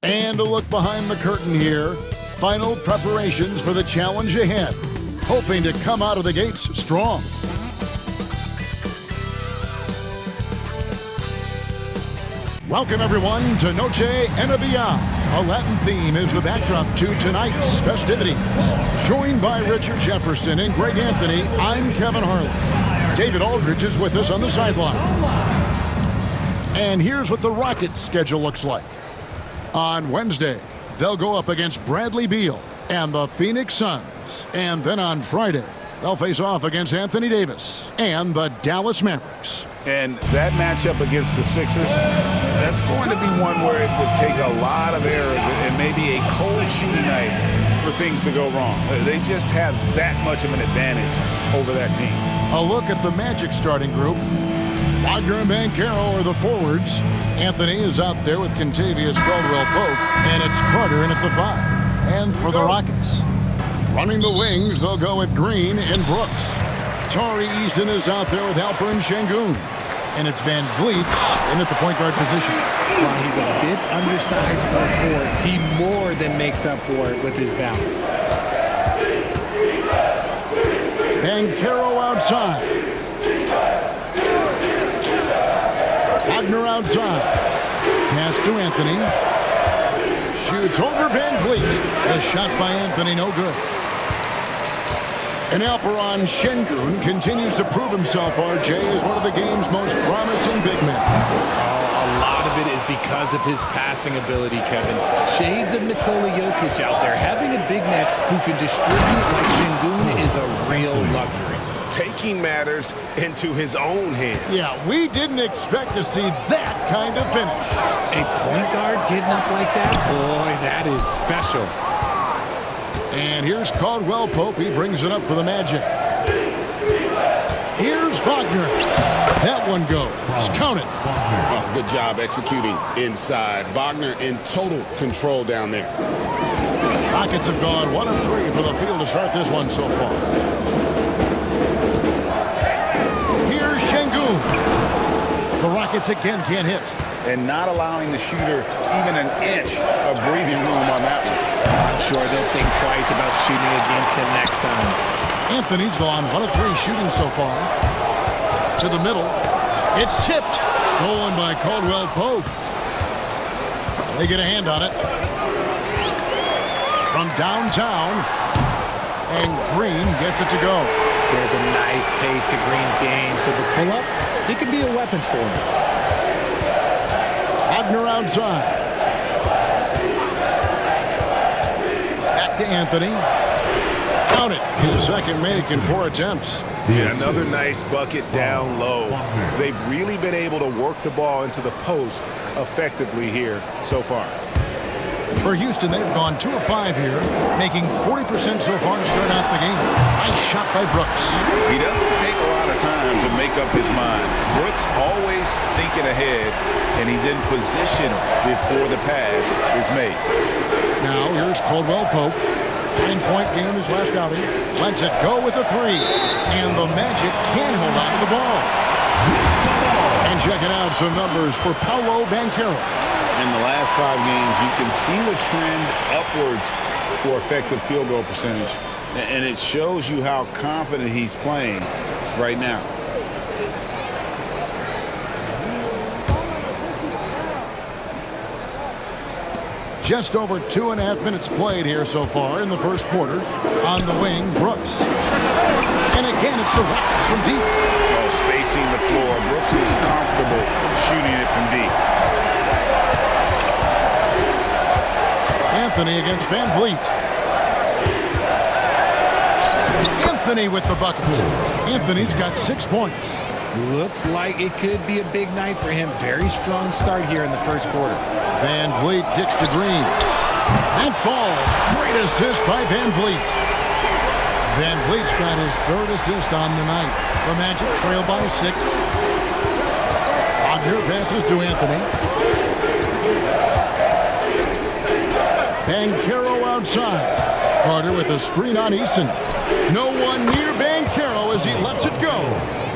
And a look behind the curtain here. Final preparations for the challenge ahead. Hoping to come out of the gates strong. Welcome everyone to Noche NBA. A Latin theme is the backdrop to tonight's festivities. Joined by Richard Jefferson and Greg Anthony, I'm Kevin Harlan. David Aldridge is with us on the sideline. And here's what the Rockets' schedule looks like. On Wednesday, they'll go up against Bradley Beal and the Phoenix Suns. And then on Friday, they'll face off against Anthony Davis and the Dallas Mavericks. And that matchup against the Sixers, that's going to be one where it would take a lot of errors and maybe a cold shooting night for things to go wrong. They just have that much of an advantage over that team. A look at the Magic starting group. Wagner and Banchero are the forwards. Anthony is out there with Kentavious Caldwell-Pope, and it's Carter in at the 5. And for the Rockets, running the wings, they'll go with Green and Brooks. Tari Easton is out there with Alperen Şengün. And it's Van Vliet in at the point guard position. While he's a bit undersized for a forward, he more than makes up for it with his bounce. Banchero outside. Wagner outside. Pass to Anthony. Shoots over Van Vliet. A shot by Anthony, no good. And Alperen Şengün continues to prove himself, RJ, as one of the game's most promising big men. A lot of it is because of his passing ability, Kevin. Shades of Nikola Jokic out there. Having a big man who can distribute like Şengün is a real luxury. Taking matters into his own hands. Yeah, we didn't expect to see that kind of finish. A point guard getting up like that? Boy, that is special. And here's Caldwell-Pope. He brings it up for the Magic. Here's Wagner. That one goes. Count it. Oh, good job executing inside. Wagner in total control down there. Rockets have gone 1 of 3 for the field to start this one so far. Here's Şengün. The Rockets again can't hit. And not allowing the shooter even an inch of breathing room on that one. I'm sure they'll think twice about shooting against him next time. Anthony's gone 1 of 3 shooting so far. To the middle. It's tipped. Stolen by Caldwell-Pope. They get a hand on it. From downtown. And Green gets it to go. There's a nice pace to Green's game, so the pull-up, it could be a weapon for him. Wagner outside. Back to Anthony. Count it. His second make in 4 attempts. Yeah, another nice bucket down low. They've really been able to work the ball into the post effectively here so far. For Houston, they've gone 2 of 5 here, making 40% so far to start out the game. Nice shot by Brooks. He doesn't take a lot of time to make up his mind. Brooks always thinking ahead, and he's in position before the pass is made. Now here's Caldwell-Pope. 9-point game his last outing. Lets it go with a 3. And the Magic can hold on to the ball. And checking out some numbers for Paolo Banchero. In the last 5 games, you can see the trend upwards for effective field goal percentage. And it shows you how confident he's playing right now. Just over 2.5 minutes played here so far in the first quarter. On the wing, Brooks. And again, it's the Rockets from deep. Well, spacing the floor. Brooks is comfortable shooting it from deep. Anthony against Van Vliet. Anthony with the bucket. Anthony's got 6 points. Looks like it could be a big night for him. Very strong start here in the first quarter. Van Vliet kicks to Green. That falls. Great assist by Van Vliet. Van Vliet's got his 3rd assist on the night. The Magic trail by 6. Wagner passes to Anthony. Banchero outside. Carter with a screen on Easton. No one near Banchero as he lets it go.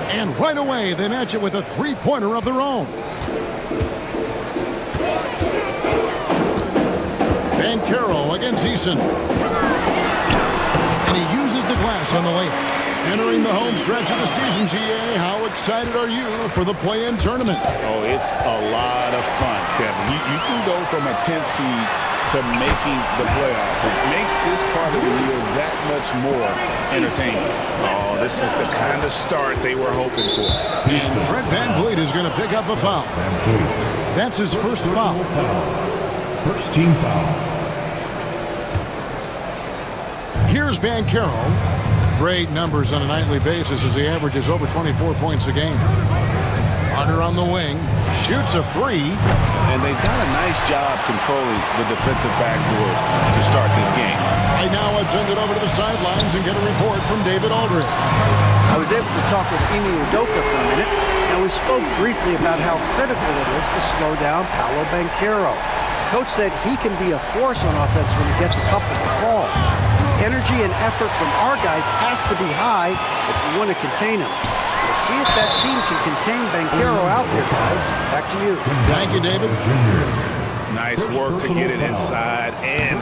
And right away, they match it with a 3-pointer of their own. Banchero against Eason. And he uses the glass on the layup. Entering the home stretch of the season, GA, how excited are you for the play-in tournament? Oh, it's a lot of fun, Kevin. You can go from a 10th seed to making the playoffs. It makes this part of the year that much more entertaining. Oh, this is the kind of start they were hoping for. And Fred VanVleet is going to pick up a foul. That's his first foul. First team foul. Here's Banchero. Great numbers on a nightly basis as he averages over 24 points a game. Carter on the wing, shoots a three. And they've done a nice job controlling the defensive backboard to start this game. Right now, let's send it over to the sidelines and get a report from David Aldridge. I was able to talk with Ime Udoka for a minute, and we spoke briefly about how critical it is to slow down Paolo Banchero. Coach said he can be a force on offense when he gets a couple to fall. Energy and effort from our guys has to be high if we want to contain him. We'll see if that team can contain Banchero out there, guys. Back to you. Thank you, David. Nice work to get it inside and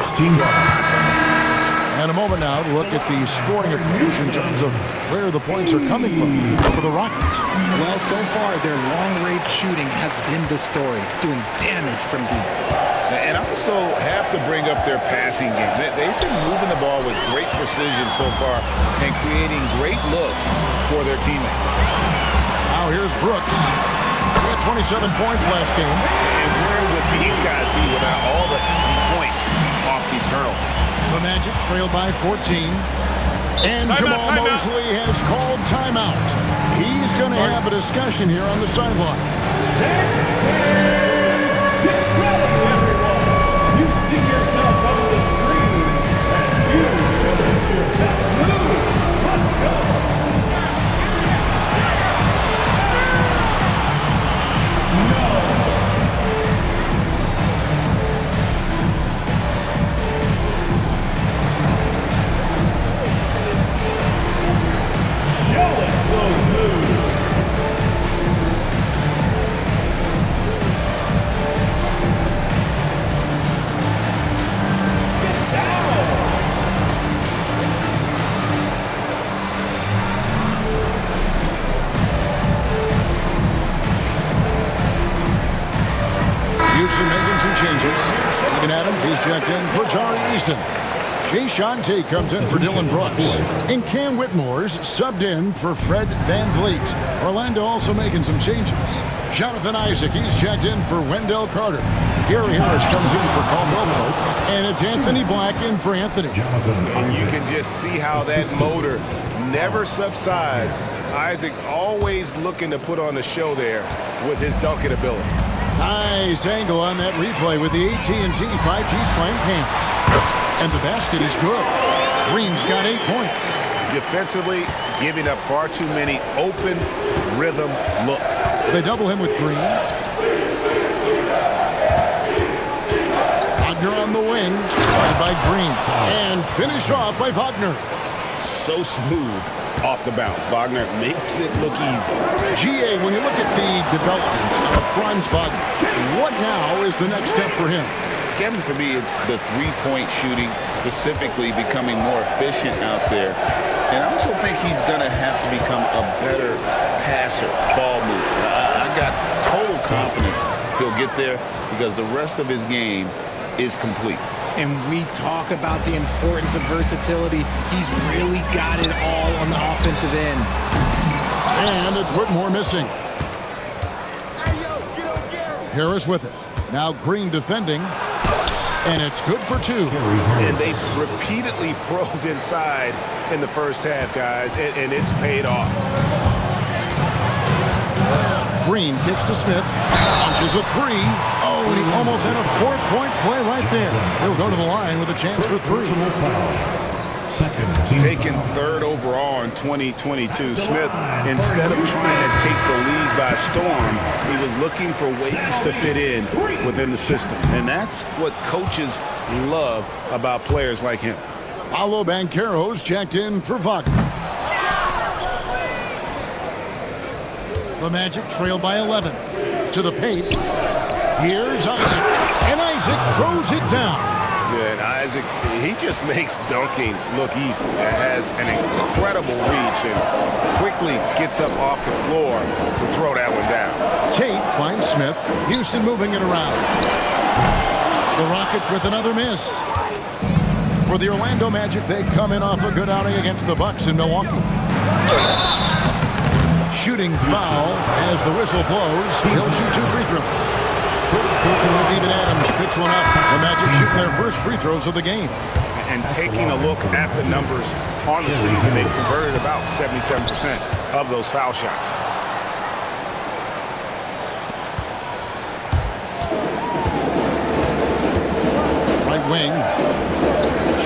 And a moment now to look at the scoring approach in terms of where the points are coming from for the Rockets. Well, so far, their long-range shooting has been the story, doing damage from deep. And also have to bring up their passing game. They've been moving the ball with great precision so far and creating great looks for their teammates. Now here's Brooks. He had 27 points last game. And where would these guys be without all the easy points off these turnovers? The Magic trail by 14. And Jamal Mosley has called timeout. He's going to have a discussion here on the sideline. See yourself on the screen. You should have your best move. Let's go. Show us those moves. Making some changes. Steven Adams, he's checked in for Jari Eason. Jay Shante comes in for Dylan Brooks. And Cam Whitmore's subbed in for Fred VanVleet. Orlando also making some changes. Jonathan Isaac, he's checked in for Wendell Carter. Gary Harris comes in for Caldwell Pope. And it's Anthony Black in for Anthony. And you can just see how that motor never subsides. Isaac always looking to put on a show there with his dunking ability. Nice angle on that replay with the AT&T 5G Slam Cam. And the basket is good. Green's got 8 points. Defensively, giving up far too many open rhythm looks. They double him with Green. Wagner on the wing, followed by Green. And finished off by Wagner. So smooth off the bounce. Wagner makes it look easy. GA, when you look at the development of Franz Wagner, what now is the next step for him? Kevin, for me, it's the three-point shooting, specifically becoming more efficient out there. And I also think he's going to have to become a better passer, ball mover. I got total confidence he'll get there because the rest of his game is complete. And we talk about the importance of versatility. He's really got it all on the offensive end. And it's Whitmore missing. Harris with it. Now Green defending. And it's good for 2. And they've repeatedly probed inside in the first half, guys, and it's paid off. Green kicks to Smith. Launches a 3. Oh, and he almost had a 4-point play right there. He'll go to the line with a chance for 3. Taken 3rd overall in 2022, Smith, instead of trying to take the league by storm, he was looking for ways to fit in within the system. And that's what coaches love about players like him. Paolo Banchero's checked in for Wagner. The Magic trail by 11. To the paint. Here's Isaac. And Isaac throws it down. Yeah, and Isaac, he just makes dunking look easy. It has an incredible reach and quickly gets up off the floor to throw that one down. Tate finds Smith. Houston moving it around. The Rockets with another miss. For the Orlando Magic, they come in off a good outing against the Bucks in Milwaukee. Shooting foul as the whistle blows. He'll shoot 2 free throws. Steven Adams picks one up. The Magic shooting their first free throws of the game. And taking a look at the numbers on the season, they've converted about 77% of those foul shots. Right wing.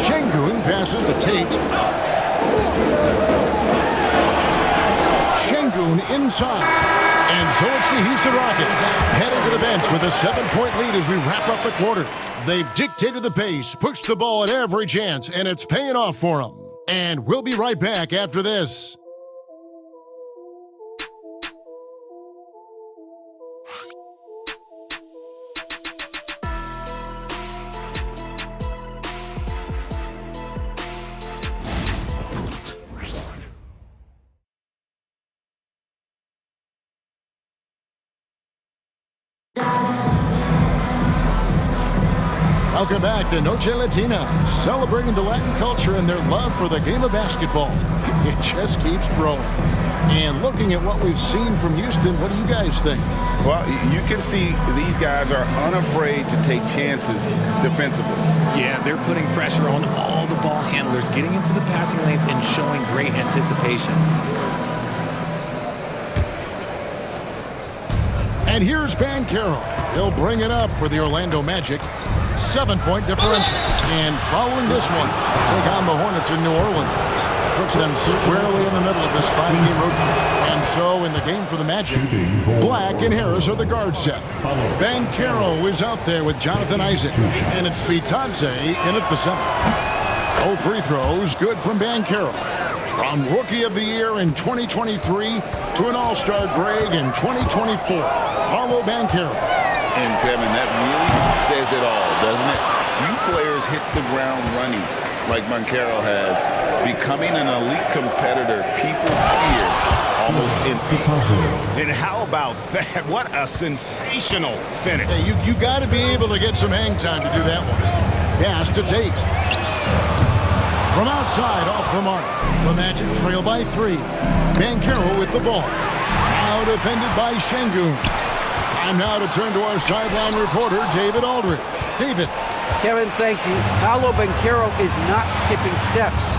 Şengün passes to Tate. Şengün inside. And so it's the Houston Rockets heading to the bench with a 7-point lead as we wrap up the quarter. They've dictated the pace, pushed the ball at every chance, and it's paying off for them. And we'll be right back after this. Welcome back to Noche Latina, celebrating the Latin culture and their love for the game of basketball. It just keeps growing. And looking at what we've seen from Houston, what do you guys think? Well, you can see these guys are unafraid to take chances defensively. Yeah, they're putting pressure on all the ball handlers, getting into the passing lanes and showing great anticipation. And here's Banchero. He'll bring it up for the Orlando Magic. 7-point differential. And following this one, take on the Hornets in New Orleans. Puts them squarely in the middle of this 5-game road trip. And so in the game for the Magic, Black and Harris are the guard set. Banchero is out there with Jonathan Isaac. And it's Vitadze in at the center. Both free throws good from Banchero. From Rookie of the Year in 2023 to an All-Star Greg in 2024, Paolo Banchero. And Kevin, that really says it all, doesn't it? Few players hit the ground running like Banchero has, becoming an elite competitor people fear almost instantly. And how about that? What a sensational finish. Hey, you got to be able to get some hang time to do that one. Pass to Tate. From outside, off the mark. The Magic trail by 3. Banchero with the ball. Now defended by Şengün. Time now to turn to our sideline reporter, David Aldridge. David. Kevin, thank you. Paolo Banchero is not skipping steps.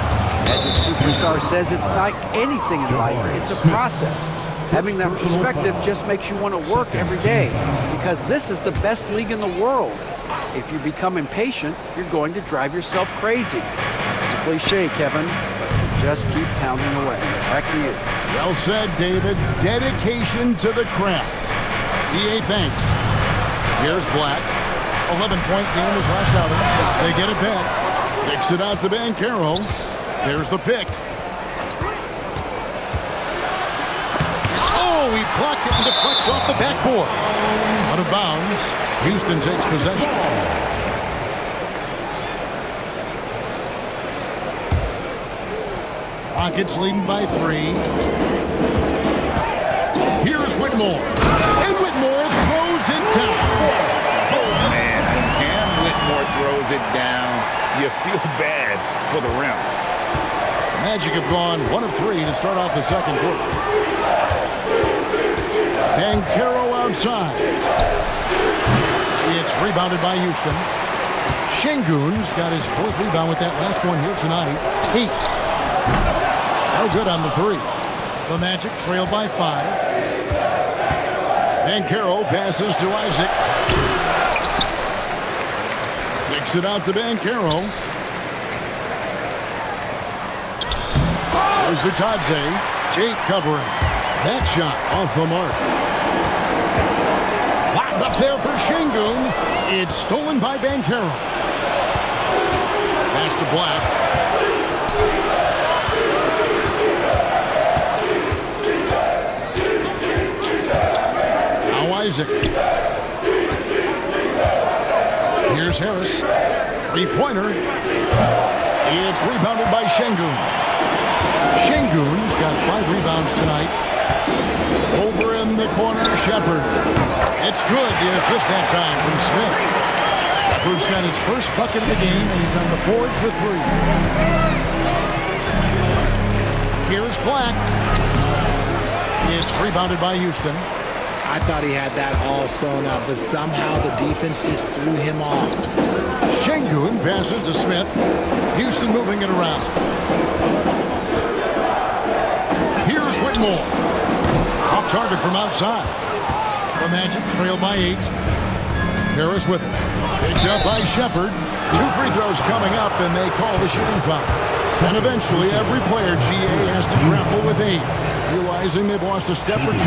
Magic Superstar says it's like anything in life. It's a process. Having that perspective just makes you want to work every day because this is the best league in the world. If you become impatient, you're going to drive yourself crazy. It's a cliche, Kevin, but you just keep pounding away. Back to you. Well said, David. Dedication to the craft. EA thanks. Here's Black. 11-point game his last outing. They get it back. Kicks it out to Banchero. There's the pick. Oh, he blocked it and deflects off the backboard. Out of bounds. Houston takes possession. Rockets leading by 3. Here's Whitmore. And Whitmore throws it down. Oh, man. When Cam Whitmore throws it down, you feel bad for the rim. The Magic have gone 1 of 3 to start off the second quarter. Banchero outside. It's rebounded by Houston. Şengün's got his 4th rebound with that last one here tonight. 8. No good on the 3. The Magic trail by 5. Banchero passes to Isaac. Kicks it out to Banchero. There's Vitadze. Tate covering. That shot off the mark. Locked up there for Şengün. It's stolen by Banchero. Pass to Black. Now Isaac. Here's Harris. Three-pointer. It's rebounded by Şengün. Şengün's got 5 rebounds tonight. Over in the corner, Shepherd. It's good. The assist that time from Smith. Shepherd's got his first bucket of the game, and he's on the board for 3. Here's Black. It's rebounded by Houston. I thought he had that all sewn up, but somehow the defense just threw him off. Şengün passes to Smith. Houston moving it around. Here's Whitmore. Off target from outside. The Magic trail by 8. Harris with it. Picked up by Shepherd. 2 free throws coming up, and they call the shooting foul. And eventually, every player, GA, has to grapple with 8, realizing they've lost a step or 2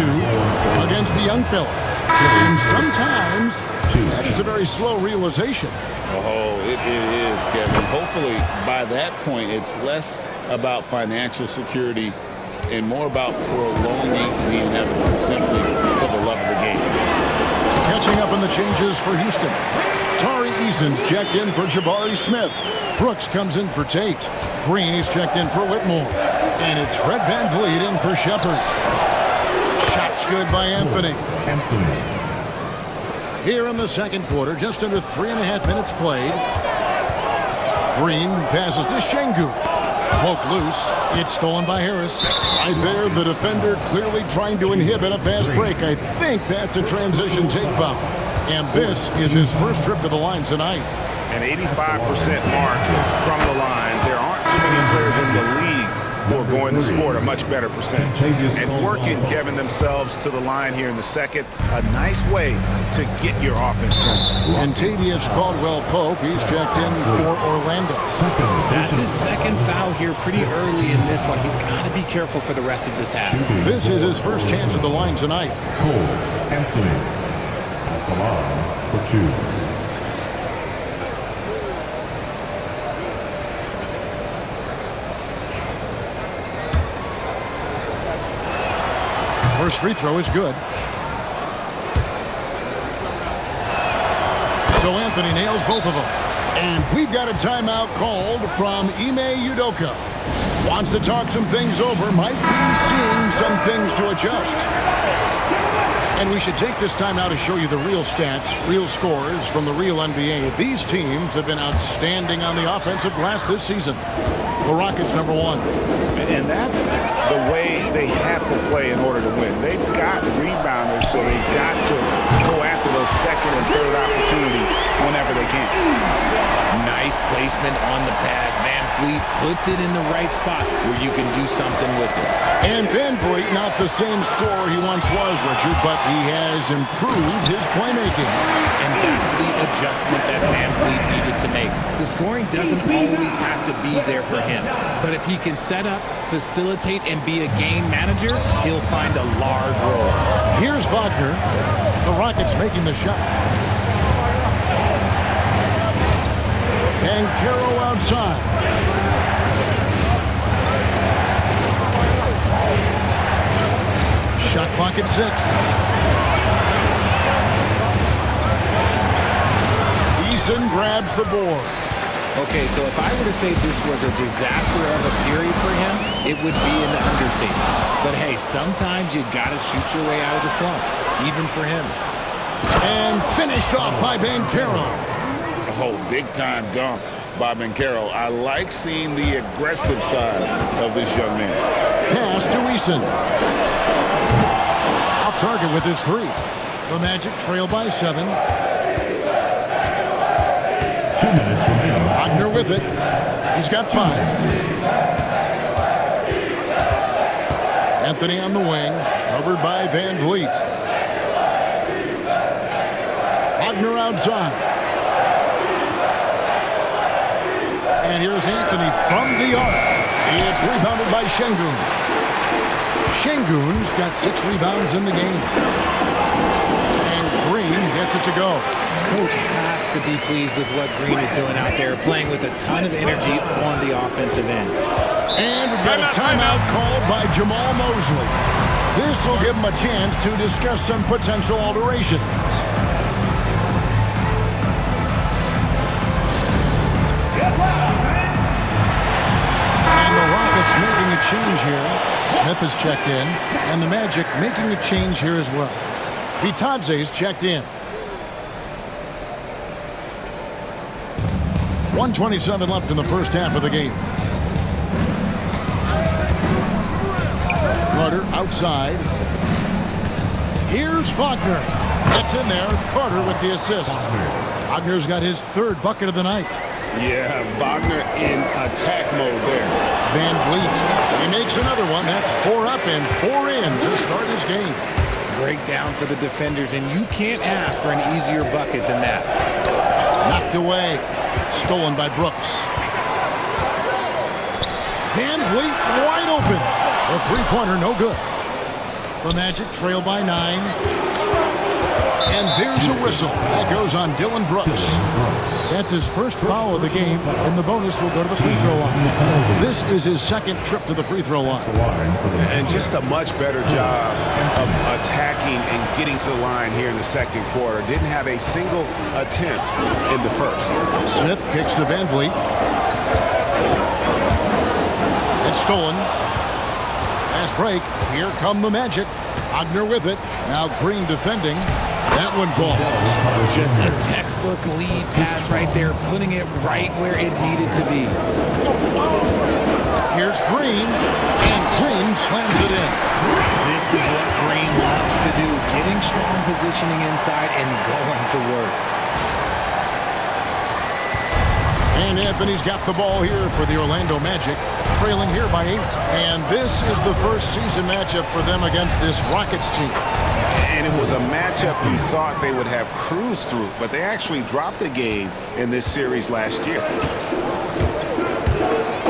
against the young fellas. And sometimes, that is a very slow realization. Oh, it is, Kevin. Hopefully, by that point, it's less about financial security and more about prolonging the inevitable, simply for the love of the game. Catching up in the changes for Houston. Tari Eason's checked in for Jabari Smith. Brooks comes in for Tate. Green is checked in for Whitmore. And it's Fred VanVleet in for Shepherd. Shots good by Anthony. Here in the second quarter, just under 3.5 minutes played. Green passes to Şengün. Poked loose. It's stolen by Harris. Right there, the defender clearly trying to inhibit a fast break. I think that's a transition take foul. And this is his first trip to the line tonight. An 85% mark from the line. There aren't too many players in the league who are going to score a much better percentage. And working, Kevin, themselves to the line here in the second. A nice way to get your offense going. And Tavius Caldwell-Pope, he's checked in for Orlando. That's his second foul here pretty early in this one. He's got to be careful for the rest of this half. This is his first chance at the line tonight. Anthony at the line for 2. First free throw is good. So Anthony nails both of them. And we've got a timeout called from Ime Udoka. Wants to talk some things over. Might be seeing some things to adjust. And we should take this time now to show you the real stats, real scores from the real NBA. These teams have been outstanding on the offensive glass this season. The Rockets #1. And that's the way they have to play in order to win. They've got rebounders, so they've got to go after those second and third opportunities whenever they can. Nice placement on the pass. VanVleet puts it in the right spot where you can do something with it. And VanVleet, not the same scorer he once was, Richard, but he has improved his playmaking. And that's the adjustment that VanVleet needed to make. The scoring doesn't always have to be there for him. But if he can set up, facilitate, and be a game manager, he'll find a large role. Here's Wagner. The Rockets making the shot. And Carroll outside. Shot clock at 6. Eason grabs the board. Okay, so if I were to say this was a disaster of a period for him, it would be an understatement. But hey, sometimes you gotta shoot your way out of the slump, even for him. And finished off by Banchero. Oh, big-time dunk by Banchero. I like seeing the aggressive side of this young man. Pass to Eason. Off target with his 3. The Magic trail by 7. 2 minutes remaining. Wagner with it. He's got 5. Anthony on the wing, covered by VanVleet. Wagner outside. And here's Anthony from the arc. It's rebounded by Şengün. Şengün's got 6 rebounds in the game. And Green gets it to go. Coach has to be pleased with what Green is doing out there, playing with a ton of energy on the offensive end. And we've got a timeout called by Jamal Mosley. This will give him a chance to discuss some potential alterations. change here. Smith is checked in, and the Magic making a change here as well. Bitadze's checked in. 1:27 left in the first half of the game. Carter outside. Here's Wagner. That's in there. Carter with the assist. Wagner's got his third bucket of the night. Yeah, Wagner in attack mode there. Van Vliet. He makes another one. That's 4 up and 4 in to start his game. Breakdown for the defenders, and you can't ask for an easier bucket than that. Knocked away. Stolen by Brooks. Van Vliet wide open. The three-pointer no good. The Magic trail by 9. And there's a whistle. That goes on Dylan Brooks. That's his first foul of the game, and the bonus will go to the free throw line. This is his second trip to the free throw line. And just a much better job of attacking and getting to the line here in the second quarter. Didn't have a single attempt in the first. Smith kicks to Van Vliet. It's stolen. Fast break. Here come the Magic. Wagner with it. Now Green defending. That one falls. Just a textbook lead pass right there, putting it right where it needed to be. Here's Green, and Green slams it in. This is what Green loves to do, getting strong positioning inside and going to work. And Anthony's got the ball here for the Orlando Magic, trailing here by 8. And this is the first season matchup for them against this Rockets team. And it was a matchup you thought they would have cruised through, but they actually dropped a game in this series last year.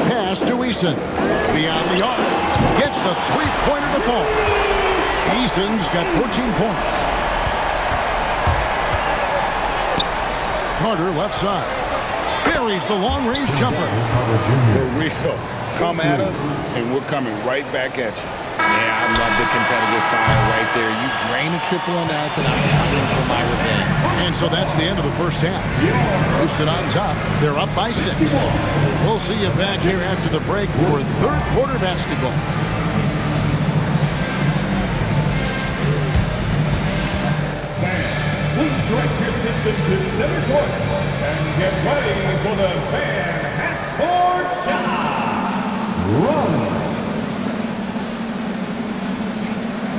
Pass to Eason. Beyond the arc. Gets the three-pointer to fall. Eason's got 14 points. Carter left side. Buries the long-range jumper. For real. Come at us, and we're coming right back at you. Yeah, I love the competitive fire right there. You drain a triple on us, and I'm coming for my revenge. And so that's the end of the first half. Houston on top. They're up by 6. We'll see you back here after the break for third quarter basketball. Fans, please direct your attention to center court and get ready for the fan half-court shot. Runs.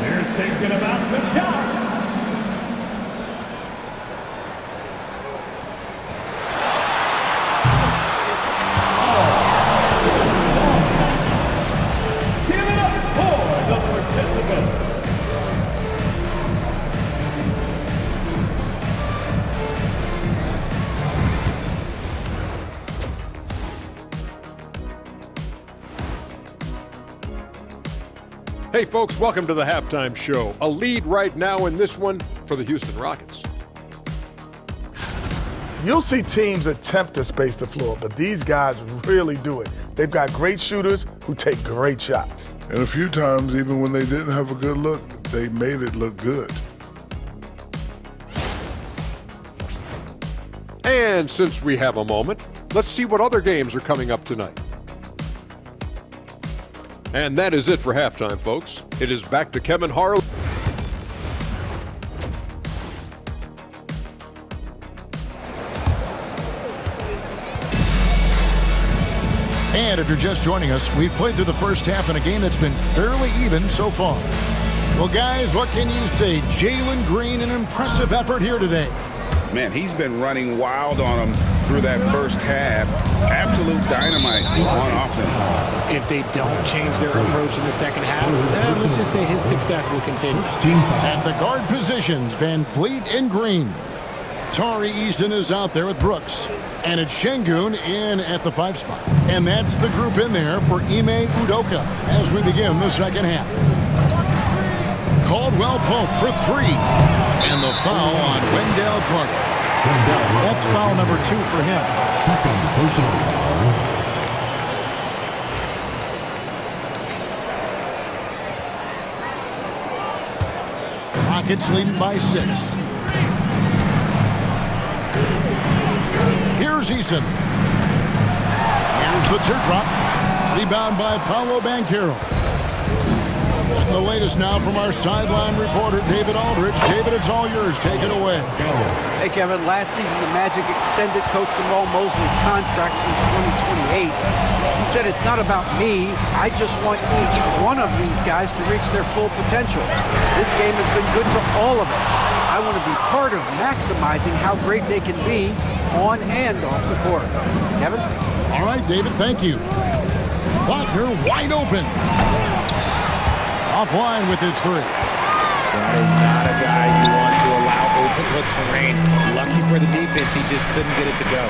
They're thinking about the shot. Give it up for the participants. Hey folks, welcome to the halftime show. A lead right now in this one for the Houston Rockets. You'll see teams attempt to space the floor, but these guys really do it. They've got great shooters who take great shots. And a few times, even when they didn't have a good look, they made it look good. And since we have a moment, let's see what other games are coming up tonight. And that is it for halftime, folks. It is back to Kevin Harlan. And if you're just joining us, we've played through the first half in a game that's been fairly even so far. Well, guys, what can you say? Jalen Green, an impressive effort here today. Man, he's been running wild on them through that first half. Absolute dynamite on offense. If they don't change their approach in the second half, let's just say his success will continue. At the guard positions, Van Vliet and Green. Tari Easton is out there with Brooks. And it's Şengün in at the 5 spot. And that's the group in there for Ime Udoka as we begin the second half. Caldwell Pope for 3. And the foul on Wendell Carter. That's foul number 2 for him. Second personal foul. Rockets leading by 6. Here's Eason. Here's the teardrop. Rebound by Paolo Banchero. The latest now from our sideline reporter, David Aldridge. David, it's all yours. Take it away. Hey, Kevin, last season the Magic extended Coach Jamal Mosley's contract through 2028. He said, it's not about me. I just want each one of these guys to reach their full potential. This game has been good to all of us. I want to be part of maximizing how great they can be on and off the court. Kevin? All right, David, thank you. Wagner wide open. Offline with his three. That is not a guy you want to allow open looks from range. Lucky for the defense, he just couldn't get it to go.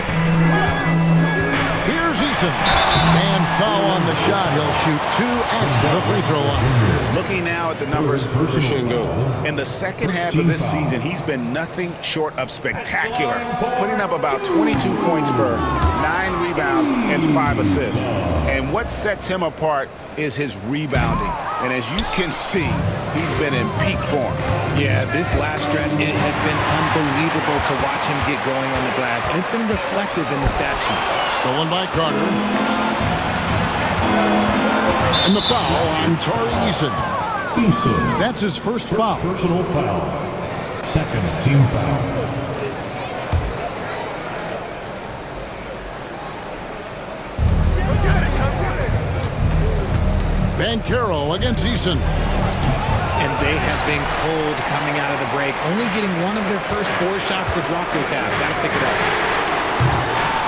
Here's Eason. And foul on the shot. He'll shoot 2 at the free throw line. Looking now at the numbers for Shingo. In the second half of this season, he's been nothing short of spectacular, putting up about 22 points per, 9 rebounds, and 5 assists. And what sets him apart is his rebounding. And as you can see, he's been in peak form. Yeah, this last stretch, it has been unbelievable to watch him get going on the glass. And it's been reflective in the stat sheet. Stolen by Carter. And the foul on Tari Eason. That's his first foul. Personal foul. Second team foul. Banchero against Eason. And they have been cold coming out of the break. Only getting one of their first 4 shots to drop this half. Got to pick it up.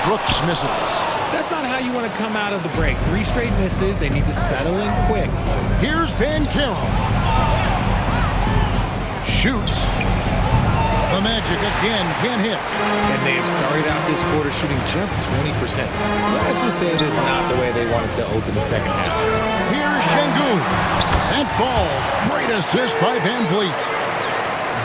Brooks misses. That's not how you want to come out of the break. 3 straight misses. They need to settle in quick. Here's Banchero. Shoots. The Magic again can't hit. And they have started out this quarter shooting just 20%. Let's just say it is not the way they wanted to open the second half. Here's Şengün. That falls. Great assist by Van Vliet.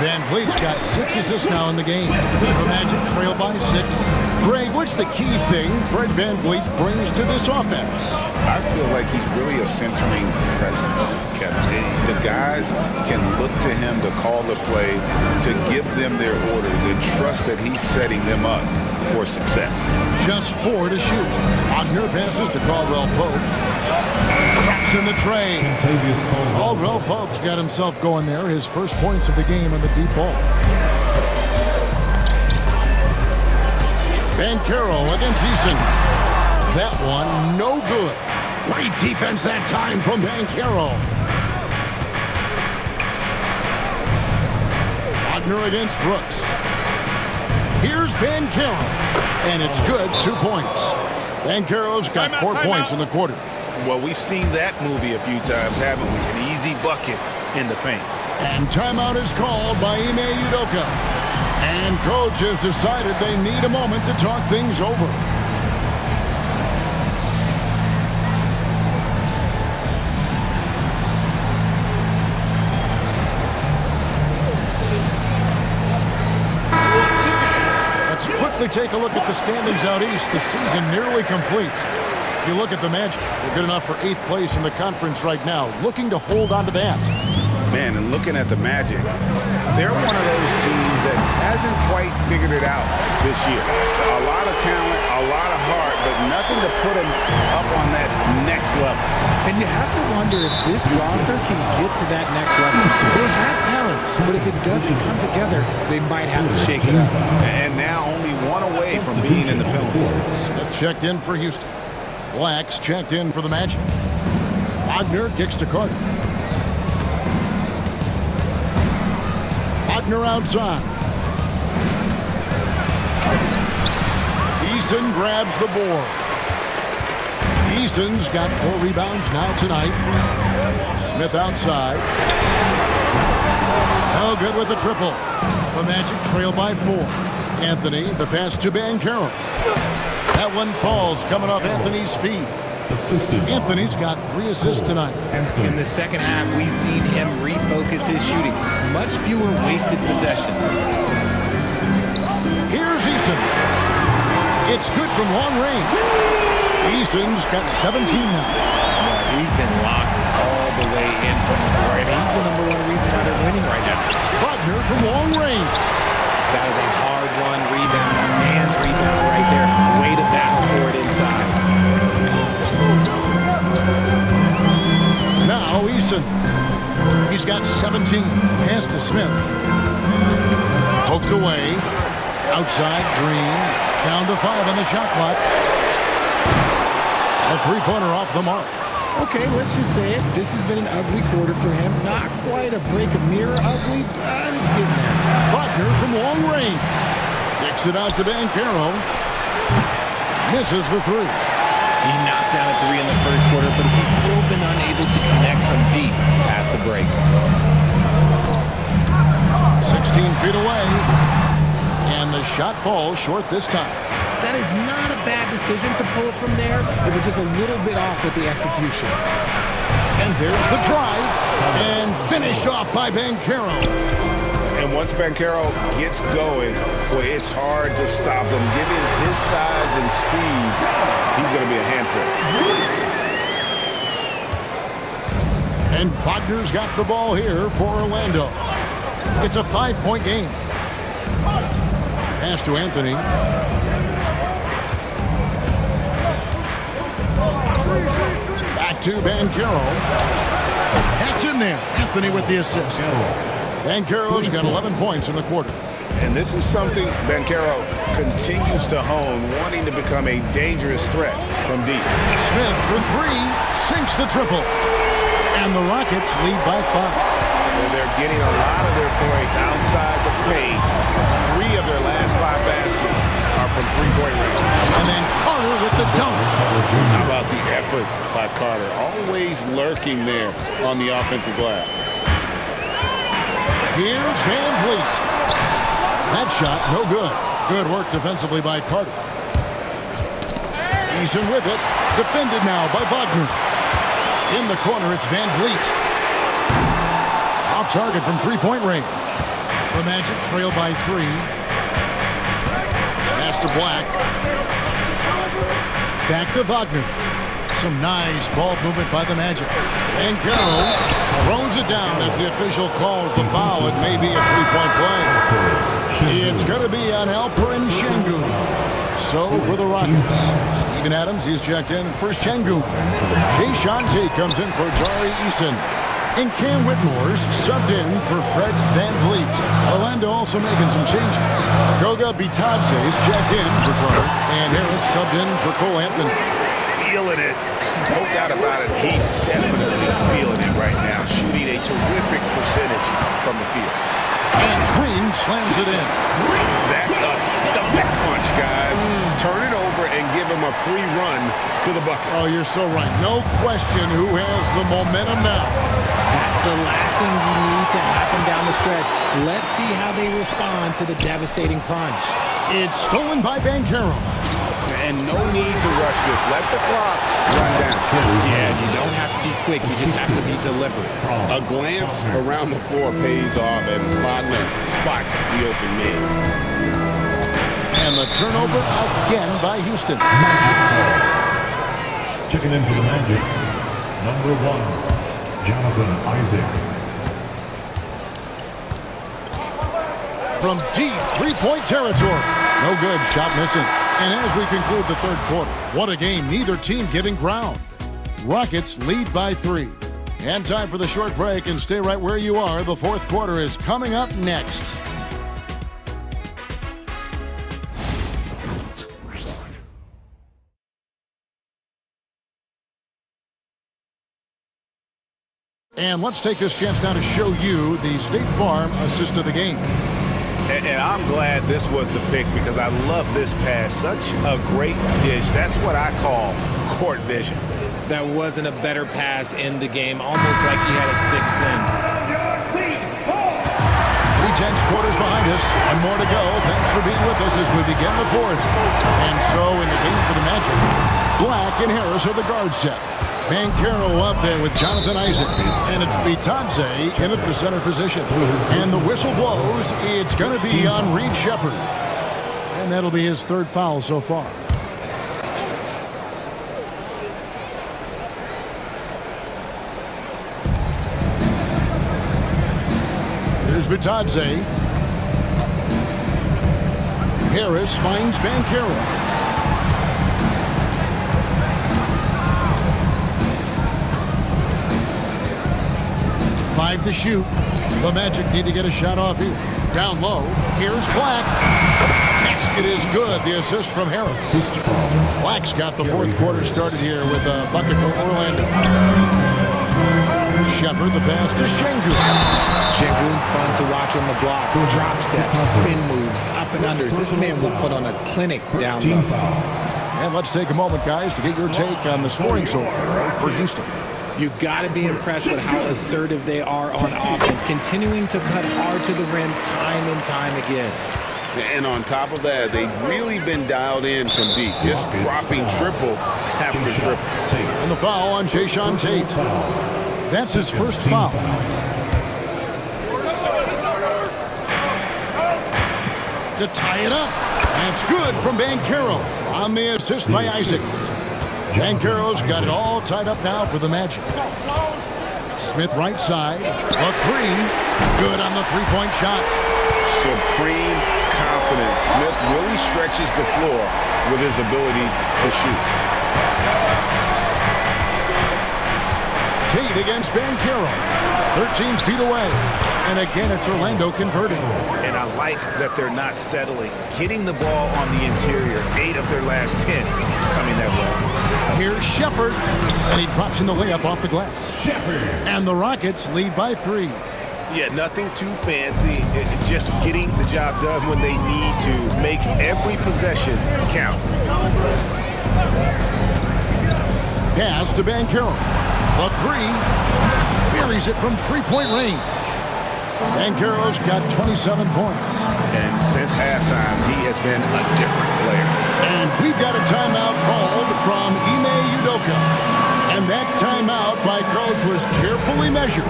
Van Vliet's got 6 assists now in the game. The Magic trail by 6. Greg, what's the key thing Fred Van Vliet brings to this offense? I feel like he's really a centering presence, Kevin. The guys can look to him to call the play, to give them their orders, and trust that he's setting them up for success. Just 4 to shoot. Wagner passes to Caldwell Pope. Traps in the tray. Caldwell Pope's got himself going there. His first points of the game on the deep ball. Banchero against Eason. That one, no good. Great defense that time from Banchero. Wagner against Brooks. Here's Banchero. And it's good, 2 points. Banchero's got 4 points in the quarter. Well, we've seen that movie a few times, haven't we? An easy bucket in the paint. And timeout is called by Ime Udoka. And coach has decided they need a moment to talk things over. Let's quickly take a look at the standings out east. The season nearly complete. You look at the Magic. They're good enough for 8th place in the conference right now, looking to hold on to that. Man, and looking at the Magic, they're one of those teams that hasn't quite figured it out this year. A lot of talent, a lot of heart, but nothing to put them up on that next level. And you have to wonder if this roster can get to that next level. They have talent, but if it doesn't come together, they might have to shake it up. And now only 1 away from being in the penalty. Smith checked in for Houston. Blacks checked in for the Magic. Wagner kicks to Carter. Wagner outside. Eason grabs the board. Eason's got 4 rebounds now tonight. Smith outside. No good with the triple. The Magic trail by 4. Anthony, the pass to Banchero. That one falls, coming off Anthony's feet. Anthony's got 3 assists tonight. In the second half, we've seen him refocus his shooting. Much fewer wasted possessions. Here's Eason. It's good from long range. Eason's got 17 now. He's been locked all the way in from the floor, and he's the #1 reason why they're winning right now. Wagner from long range. That is a hard-won rebound, a man's rebound right there. Way to battle for it inside. He's got 17. Pass to Smith. Poked away. Outside, Green. Down to 5 on the shot clock. A three-pointer off the mark. Okay, let's just say it. This has been an ugly quarter for him. Not quite a break of mirror ugly, but it's getting there. Wagner from long range. Kicks it out to Banchero. Misses the three. He knocked down a three in the first quarter, but he's still been unable to connect from deep past the break. 16 feet away. And the shot falls short this time. That is not a bad decision to pull it from there. It was just a little bit off with the execution. And there's the drive. And finished off by Banchero. And once Banchero gets going, boy, it's hard to stop him. Given his size and speed, he's going to be a handful. And Wagner's got the ball here for Orlando. It's a 5-point game. Pass to Anthony. Back to Banchero. That's in there. Anthony with the assist. Banchero's got 11 points in the quarter. And this is something Banchero continues to hone, wanting to become a dangerous threat from deep. Smith for three. Sinks the triple. And the Rockets lead by 5. And they're getting a lot of their points outside the paint. 3 of their last 5 baskets are from three-point range. And then Carter with the dunk. How about the effort by Carter? Always lurking there on the offensive glass. Here's Van Vliet. That shot, no good. Good work defensively by Carter. Eason with it. Defended now by Wagner. In the corner, it's Van Vliet. Off target from three-point range. The Magic trail by 3. Pass to Black. Back to Wagner. Some nice ball movement by the Magic. And Carroll throws it down as the official calls the foul. It may be a three-point play. It's going to be on Alperen Şengün. So for the Rockets, Steven Adams, he's checked in for Şengün. Jay Shante comes in for Jari Eason. And Cam Whitmore's subbed in for Fred Van Vliet. Orlando also making some changes. Goga Bitadze's checked in for Carter. And Harris subbed in for Cole Anthony. Feeling it. No doubt about it. He's definitely feeling it right now. Shooting a terrific percentage from the field. And Green slams it in. That's a stomach punch, guys. Turn it over and give him a free run to the bucket. Oh, you're so right. No question who has the momentum now. That's the last thing you need to happen down the stretch. Let's see how they respond to the devastating punch. It's stolen by Banchero. And no need to rush this. Let the clock run down. Yeah, you don't have to be quick. You just have to be deliberate. A glance around the floor pays off, and Wagner spots the open man. And the turnover again by Houston. Checking in for the Magic, number 1, Jonathan Isaac. From deep three-point territory. No good, shot missing. And as we conclude the third quarter, what a game, neither team giving ground. Rockets lead by 3. And time for the short break, and stay right where you are. The fourth quarter is coming up next. And let's take this chance now to show you the State Farm assist of the game. And I'm glad this was the pick because I love this pass. Such a great dish. That's what I call court vision. That wasn't a better pass in the game, almost like he had a sixth sense. 3/10 quarters behind us. One more to go. Thanks for being with us as we begin the fourth. And so in the game for the Magic, Black and Harris are the guard set. Banchero up there with Jonathan Isaac. And it's Bitadze in at the center position. And the whistle blows. It's going to be on Reed Shepherd. And that'll be his third foul so far. Here's Bitadze. Harris finds Banchero. Drive to shoot. The Magic need to get a shot off here. Down low. Here's Black. Basket is good. The assist from Harris. Black's got the fourth quarter started here with a bucket for Orlando. Shepard, the pass to Şengün. Şengün's fun to watch on the block. Drop steps, spin moves, up and unders. This man will put on a clinic down low. And let's take a moment, guys, to get your take on the scoring so far for Houston. You got to be impressed with how assertive they are on offense, continuing to cut hard to the rim time and time again. And on top of that, they've really been dialed in from deep, just dropping triple after triple. And the foul on Jae'Sean Tate. That's his first foul. To tie it up. That's good from Banchero on the assist by Isaac. Banchero's got it all tied up now for the Magic. Smith right side. A three. Good on the three-point shot. Supreme confidence. Smith really stretches the floor with his ability to shoot. Tate against Banchero. 13 feet away. And again, it's Orlando converting. And I like that they're not settling. Getting the ball on the interior, 8 of their last 10 coming that way. Here's Shepard, and he drops in the layup off the glass. And the Rockets lead by 3. Yeah, nothing too fancy. Just getting the job done when they need to. Make every possession count. Pass to Banchero. The three. Buries it from three-point range. Banchero's got 27 points. And since halftime, he has been a different player. And we've got a timeout called from Ime Udoka. And that timeout by coach was carefully measured,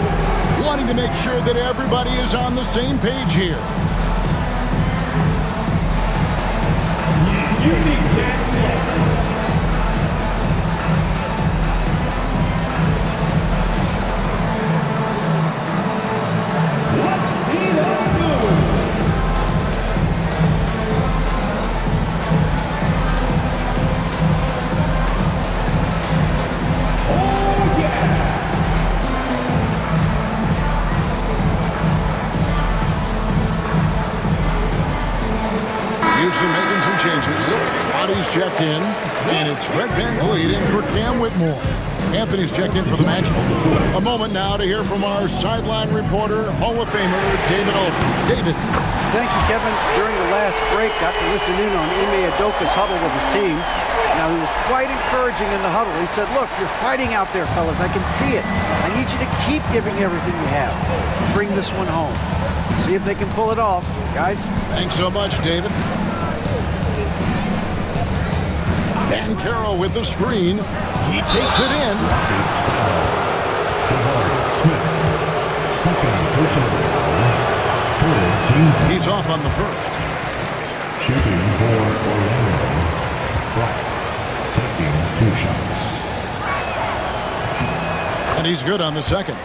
wanting to make sure that everybody is on the same page here. Making some changes. Bodies checked in, and it's Fred VanVleet in for Cam Whitmore. Anthony's checked in for the Magic. A moment now to hear from our sideline reporter, Hall of Famer David Olden. David. Thank you, Kevin. During the last break, got to listen in on Ime Udoka's huddle with his team. Now, he was quite encouraging in the huddle. He said, look, you're fighting out there, fellas. I can see it. I need you to keep giving everything you have. Bring this one home. See if they can pull it off. Guys? Thanks so much, David. Banchero with the screen. He takes it in. He's off on the first. Shooting for Orlando. Black taking 2 shots. And he's good on the second.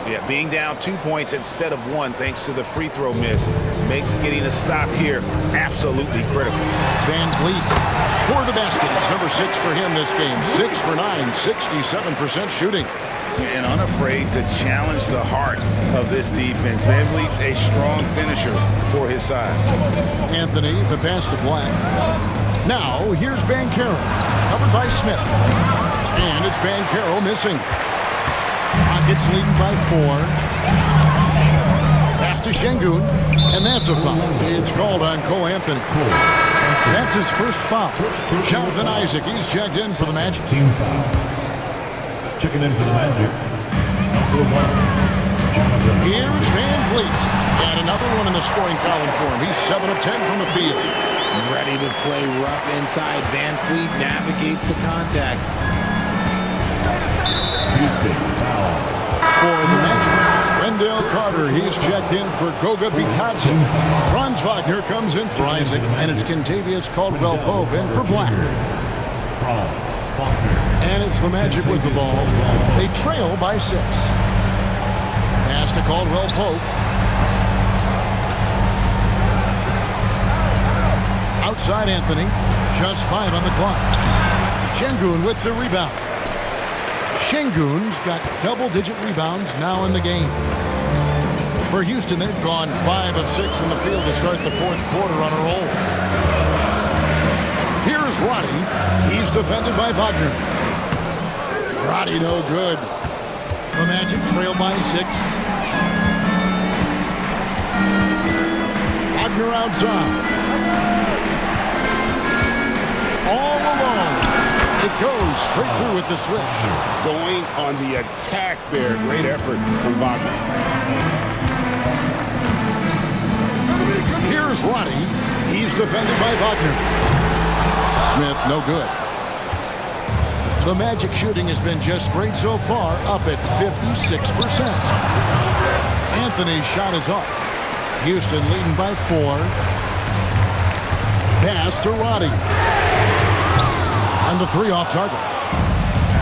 Yeah, being down 2 points instead of 1 thanks to the free throw miss makes getting a stop here absolutely critical. VanVleet scored the basket. It's number 6 for him this game. 6 for 9, 67% shooting. And unafraid to challenge the heart of this defense. VanVleet's a strong finisher for his size. Anthony, the pass to Black. Now, here's Banchero, covered by Smith. And it's Banchero missing. Rockets leading by 4. Pass to Şengün, and that's a foul. It's called on Cole Anthony. That's his first foul. Jonathan Isaac, he's checked in for the Magic. Team foul. Checking in for the Magic. Number 1, Jonathan. Here's VanVleet. And another one in the scoring column for him. He's 7 of 10 from the field. Ready to play rough inside. VanVleet navigates the contact. Houston foul. For the Magic, Wendell Carter, he's checked in for Goga Bitadze. Franz Wagner comes in for Isaac, and it's Kentavious Caldwell-Pope in for Black. And it's the Magic with the ball. They trail by 6. Pass to Caldwell-Pope. Outside Anthony, just 5 on the clock. Şengün with the rebound. Şengün's got double-digit rebounds now in the game. For Houston, they've gone 5 of 6 from the field to start the fourth quarter on a roll. Here's Roddy. He's defended by Wagner. Roddy no good. The Magic trail by 6. Wagner outside. All alone. It goes straight through with the switch. Going on the attack there. Great effort from Wagner. Here's Roddy. He's defended by Wagner. Smith, no good. The Magic shooting has been just great so far, up at 56%. Anthony's shot is off. Houston leading by 4. Pass to Roddy. And the 3 off target.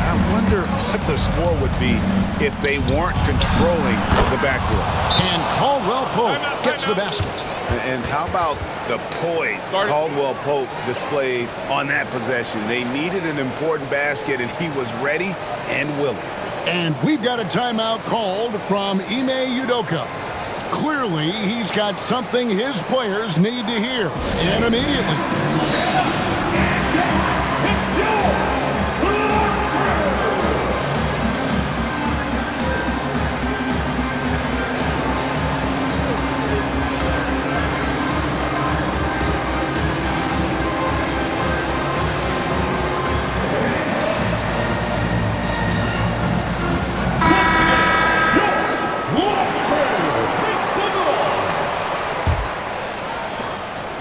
I wonder what the score would be if they weren't controlling the backboard. And Caldwell Pope gets the basket. And how about the poise Caldwell Pope displayed on that possession? They needed an important basket, and he was ready and willing. And we've got a timeout called from Ime Udoka. Clearly, he's got something his players need to hear. And immediately.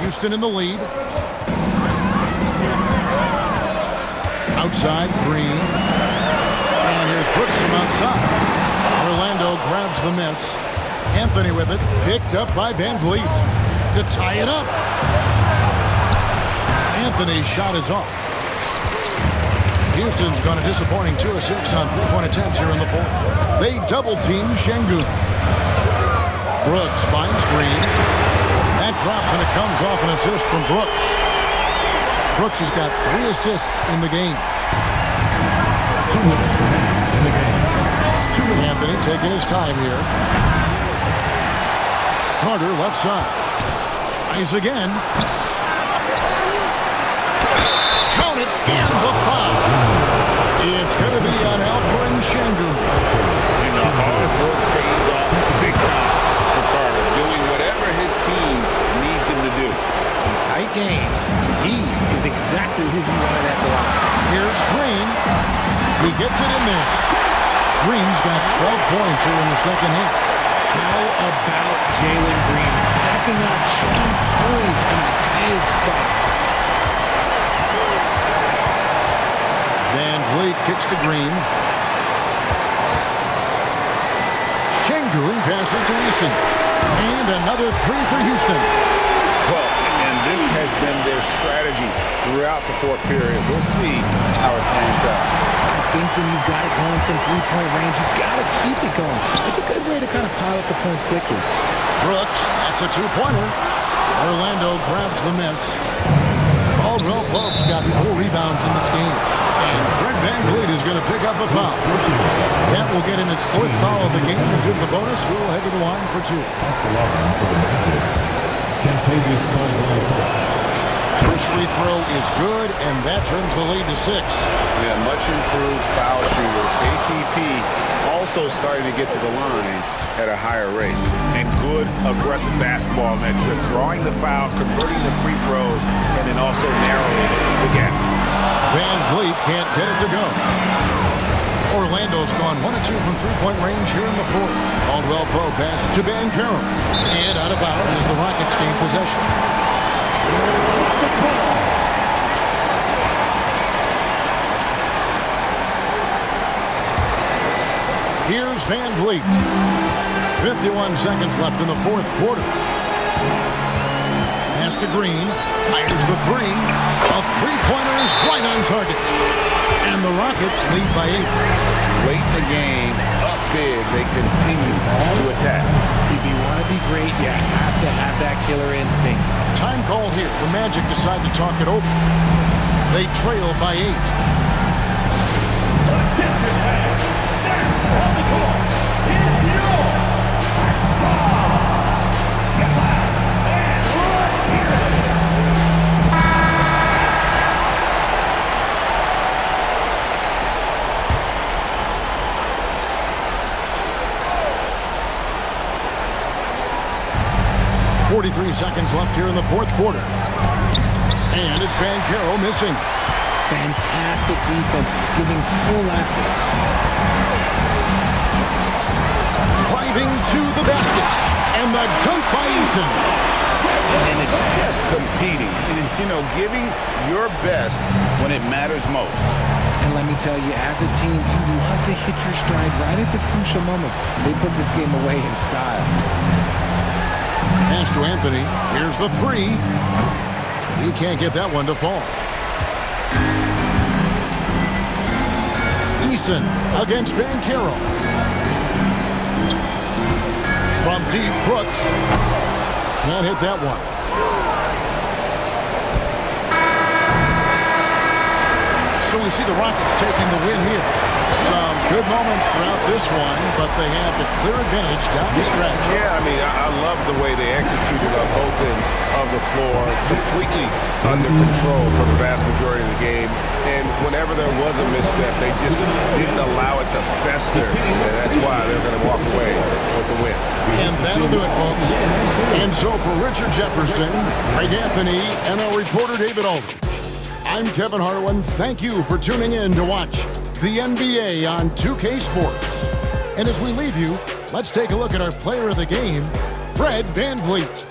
Houston in the lead. Outside, Green. And here's Brooks from outside. Orlando grabs the miss. Anthony with it. Picked up by Van Vliet to tie it up. Anthony's shot is off. Houston's gone a disappointing 2 of 6 on 3-point attempts here in the fourth. They double-team Şengün. Brooks finds Green. That drops, and it comes off an assist from Brooks. Brooks has got 3 assists in the game. Anthony taking his time here. Carter left side. Tries again. Count it, and the foul. It's going to be on Alperen Şengün. And the hard work pays off big time for Carter, doing whatever his team needs him to do. In a tight game, he is exactly who he wanted at the line. Here's Green. He gets it in there. Green's got 12 points here in the second half. How about Jalen Green stepping up, showing poise in a big spot? Van Vliet kicks to Green. Şengün passes to Houston. And another 3 for Houston. Well, and this has been their strategy throughout the fourth period. We'll see how it pans out. I think when you've got it going from 3-point range, you've got to keep it going. It's a good way to kind of pile up the points quickly. Brooks, that's a 2-pointer. Orlando grabs the miss. Caldwell Pope's got 4 rebounds in this game. And Fred Van Vliet is going to pick up a foul. That will get him his 4th foul of the game. And due to the bonus, we will head to the line for 2. First free throw is good, and that trims the lead to 6. Yeah, much improved foul shooter. KCP also starting to get to the line at a higher rate. And good aggressive basketball on that trip, drawing the foul, converting the free throws, and then also narrowing the gap. Van Vliet can't get it to go. Orlando's gone 1 of 2 from 3-point range here in the fourth. Caldwell Pope passes to Banchero. And out of bounds as the Rockets gain possession. Here's Van Vliet. 51 seconds left in the fourth quarter. Pass to Green. Fires the 3. A 3-pointer is right on target. And the Rockets lead by 8. Late in the game, up big, they continue to attack. If you want to be great, you have to have that killer instinct. Time call here. The Magic decide to talk it over. They trail by 8. 20 seconds left here in the fourth quarter. And it's Banchero missing. Fantastic defense, giving full effort. Driving to the basket. And the dunk by Eason. And it's just competing. You know, giving your best when it matters most. And let me tell you, as a team, you love to hit your stride right at the crucial moments. They put this game away in style. Pass to Anthony. Here's the three. He can't get that one to fall. Eason against Banchero. From deep, Brooks. Can't hit that one. So we see the Rockets taking the win here. Some good moments throughout this one, but they have the clear advantage down the stretch. Yeah, I mean, I love the way they executed on both ends of the floor, completely under control for the vast majority of the game. And whenever there was a misstep, they just didn't allow it to fester. And that's why they're going to walk away with the win. And that'll do it, folks. And so for Richard Jefferson, Greg Anthony, and our reporter David Aldridge, I'm Kevin Harlan. Thank you for tuning in to watch the NBA on 2K Sports. And as we leave you, let's take a look at our player of the game, Fred VanVleet.